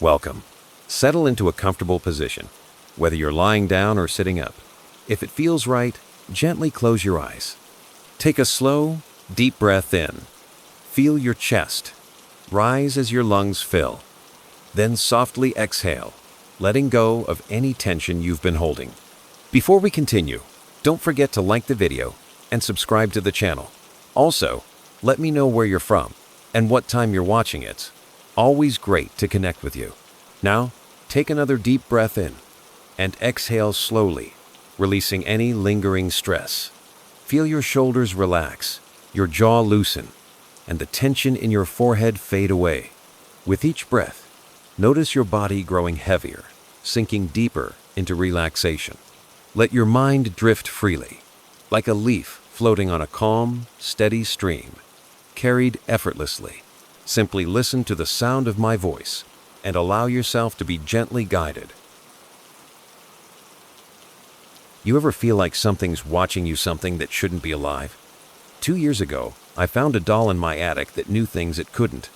Welcome. Settle into a comfortable position, whether you're lying down or sitting up. If it feels right, gently close your eyes. Take a slow, deep breath in. Feel your chest rise as your lungs fill. Then softly exhale, letting go of any tension you've been holding. Before we continue, don't forget to like the video and subscribe to the channel. Also, let me know where you're from and what time you're watching it. Always great to connect with you. Now, take another deep breath in and exhale slowly, releasing any lingering stress. Feel your shoulders relax, your jaw loosen, and the tension in your forehead fade away. With each breath, notice your body growing heavier, sinking deeper into relaxation. Let your mind drift freely, like a leaf floating on a calm, steady stream, carried effortlessly. Simply listen to the sound of my voice and allow yourself to be gently guided. You ever feel like something's watching you, something that shouldn't be alive? 2 years ago, I found a doll in my attic that knew things it couldn't.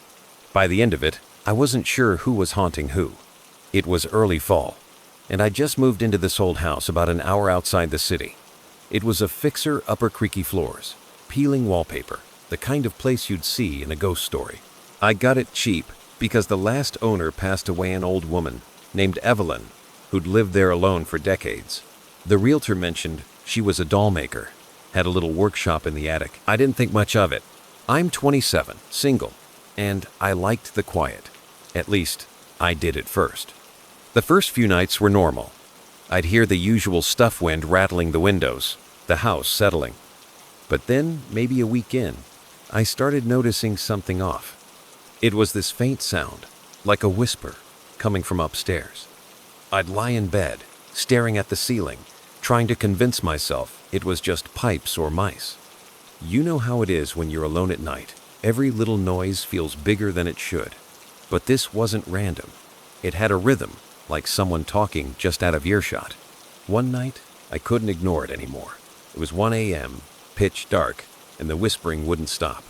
By the end of it, I wasn't sure who was haunting who. It was early fall, and I just moved into this old house about an hour outside the city. It was a fixer, upper creaky floors, peeling wallpaper, the kind of place you'd see in a ghost story. I got it cheap because the last owner passed away, an old woman named Evelyn, who'd lived there alone for decades. The realtor mentioned she was a doll maker, had a little workshop in the attic. I didn't think much of it. I'm 27, single, and I liked the quiet. At least, I did at first. The first few nights were normal. I'd hear the usual stuff, wind rattling the windows, the house settling. But then, maybe a week in, I started noticing something off. It was this faint sound, like a whisper, coming from upstairs. I'd lie in bed, staring at the ceiling, trying to convince myself it was just pipes or mice. You know how it is when you're alone at night. Every little noise feels bigger than it should. But this wasn't random. It had a rhythm, like someone talking just out of earshot. One night, I couldn't ignore it anymore. It was 1 a.m., pitch dark, and the whispering wouldn't stop.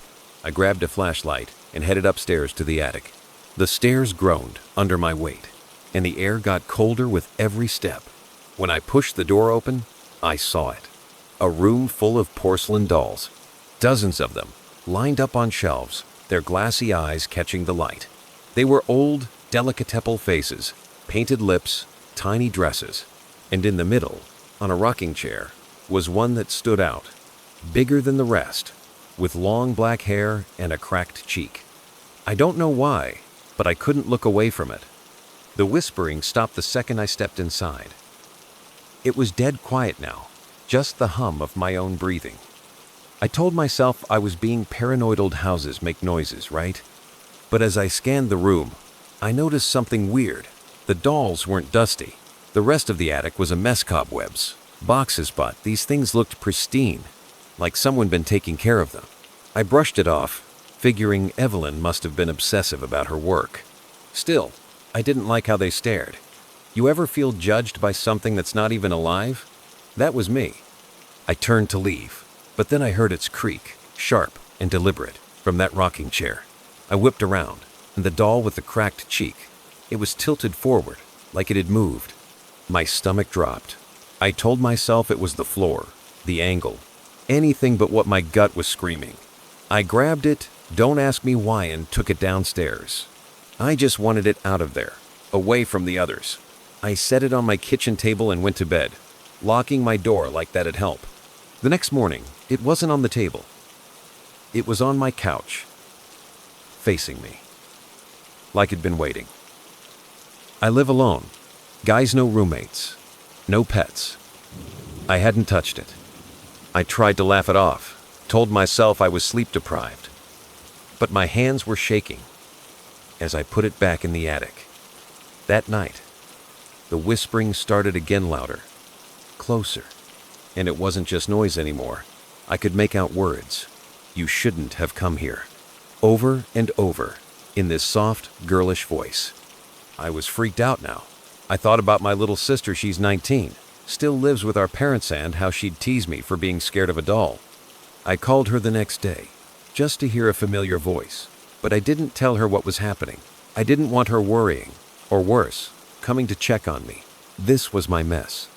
I grabbed a flashlight and headed upstairs to the attic. The stairs groaned under my weight, and the air got colder with every step. When I pushed the door open, I saw it. A room full of porcelain dolls, dozens of them, lined up on shelves, their glassy eyes catching the light. They were old, delicate apple faces, painted lips, tiny dresses, and in the middle, on a rocking chair, was one that stood out, bigger than the rest, with long black hair and a cracked cheek. I don't know why, but I couldn't look away from it. The whispering stopped the second I stepped inside. It was dead quiet now, just the hum of my own breathing. I told myself I was being paranoid. Old houses make noises, right? But as I scanned the room, I noticed something weird. The dolls weren't dusty. The rest of the attic was a mess, cobwebs, boxes, but these things looked pristine, like someone been taking care of them. I brushed it off, figuring Evelyn must have been obsessive about her work. Still, I didn't like how they stared. You ever feel judged by something that's not even alive? That was me. I turned to leave, but then I heard its creak, sharp and deliberate, from that rocking chair. I whipped around, and the doll with the cracked cheek, it was tilted forward, like it had moved. My stomach dropped. I told myself it was the floor, the angle, anything but what my gut was screaming. I grabbed it, don't ask me why, and took it downstairs. I just wanted it out of there, away from the others. I set it on my kitchen table and went to bed, locking my door like that'd help. The next morning, it wasn't on the table. It was on my couch, facing me, like it'd been waiting. I live alone. Guys, no roommates, no pets. I hadn't touched it. I tried to laugh it off, told myself I was sleep deprived. But my hands were shaking as I put it back in the attic. That night, the whispering started again, louder, closer, and it wasn't just noise anymore. I could make out words. You shouldn't have come here. Over and over, in this soft, girlish voice. I was freaked out now. I thought about my little sister. She's 19, still lives with our parents, and how she'd tease me for being scared of a doll. I called her the next day, just to hear a familiar voice, but I didn't tell her what was happening. I didn't want her worrying. Or worse, coming to check on me. This was my mess.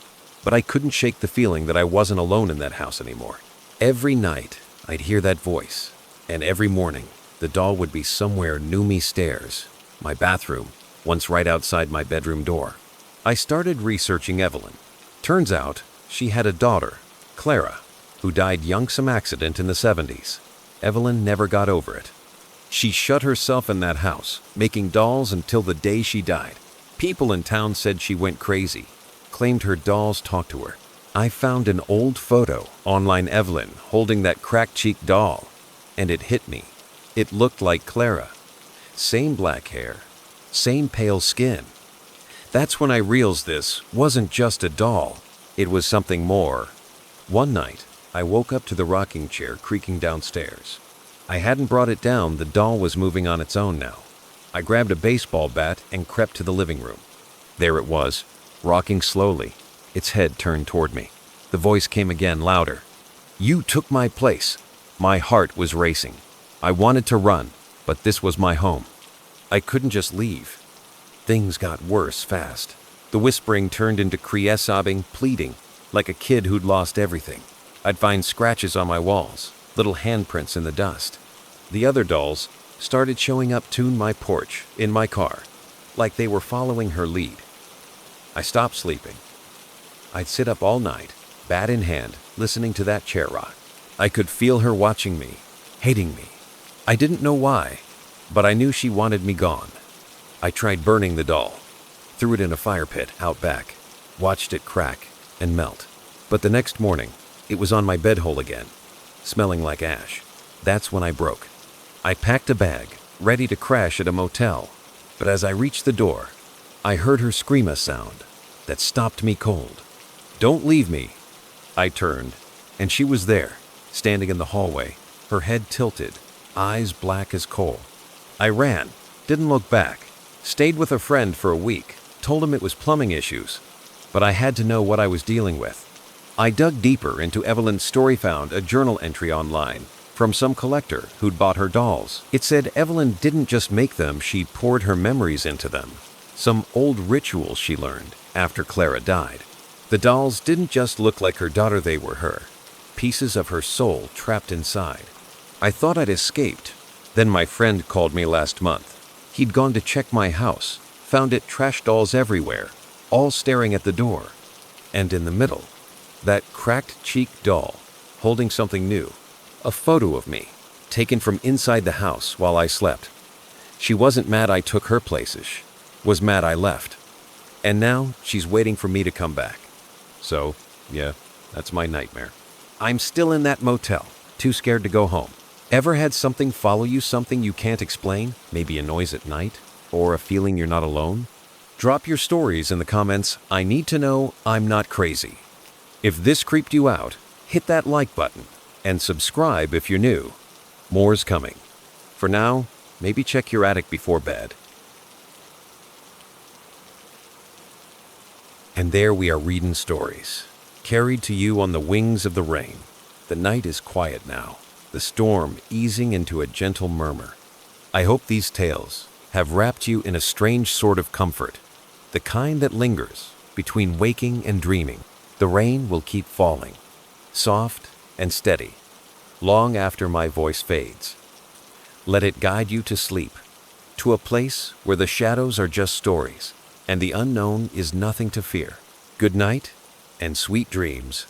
But I couldn't shake the feeling that I wasn't alone in that house anymore. Every night, I'd hear that voice, and every morning, the doll would be somewhere new me stairs, my bathroom, once right outside my bedroom door. I started researching Evelyn. Turns out, she had a daughter, Clara, who died young some accident in the 70s. Evelyn never got over it. She shut herself in that house, making dolls until the day she died. People in town said she went crazy, claimed her dolls talked to her. I found an old photo online Evelyn holding that cracked-cheeked doll, and it hit me. It looked like Clara. Same black hair, same pale skin. That's when I realized this wasn't just a doll, it was something more. One night, I woke up to the rocking chair creaking downstairs. I hadn't brought it down, the doll was moving on its own now. I grabbed a baseball bat and crept to the living room. There it was, rocking slowly, its head turned toward me. The voice came again, louder. "You took my place." My heart was racing. I wanted to run, but this was my home. I couldn't just leave. Things got worse fast. The whispering turned into sobbing, pleading, like a kid who'd lost everything. I'd find scratches on my walls, little handprints in the dust. The other dolls started showing up to my porch, in my car, like they were following her lead. I stopped sleeping. I'd sit up all night, bat in hand, listening to that chair rock. I could feel her watching me, hating me. I didn't know why, but I knew she wanted me gone. I tried burning the doll, threw it in a fire pit out back, watched it crack and melt. But the next morning, it was on my bed hole again, smelling like ash. That's when I broke. I packed a bag, ready to crash at a motel. But as I reached the door, I heard her scream a sound that stopped me cold. "Don't leave me." I turned, and she was there, standing in the hallway, her head tilted, eyes black as coal. I ran, didn't look back, stayed with a friend for a week, told him it was plumbing issues, but I had to know what I was dealing with. I dug deeper into Evelyn's story, found a journal entry online from some collector who'd bought her dolls. It said Evelyn didn't just make them, she poured her memories into them. Some old rituals she learned after Clara died. The dolls didn't just look like her daughter, they were her. Pieces of her soul trapped inside. I thought I'd escaped. Then my friend called me last month. He'd gone to check my house, found it trash dolls everywhere, all staring at the door. And in the middle, that cracked-cheeked doll, holding something new. A photo of me, taken from inside the house while I slept. She wasn't mad I took her places, was mad I left. And now she's waiting for me to come back. So, yeah, that's my nightmare. I'm still in that motel, too scared to go home. Ever had something follow you, something you can't explain? Maybe a noise at night? Or a feeling you're not alone? Drop your stories in the comments. I need to know I'm not crazy. If this creeped you out, hit that like button and subscribe if you're new. More's coming. For now, maybe check your attic before bed. And there we are reading stories, carried to you on the wings of the rain. The night is quiet now, the storm easing into a gentle murmur. I hope these tales have wrapped you in a strange sort of comfort, the kind that lingers between waking and dreaming. The rain will keep falling, soft and steady, long after my voice fades. Let it guide you to sleep, to a place where the shadows are just stories, and the unknown is nothing to fear. Good night and sweet dreams.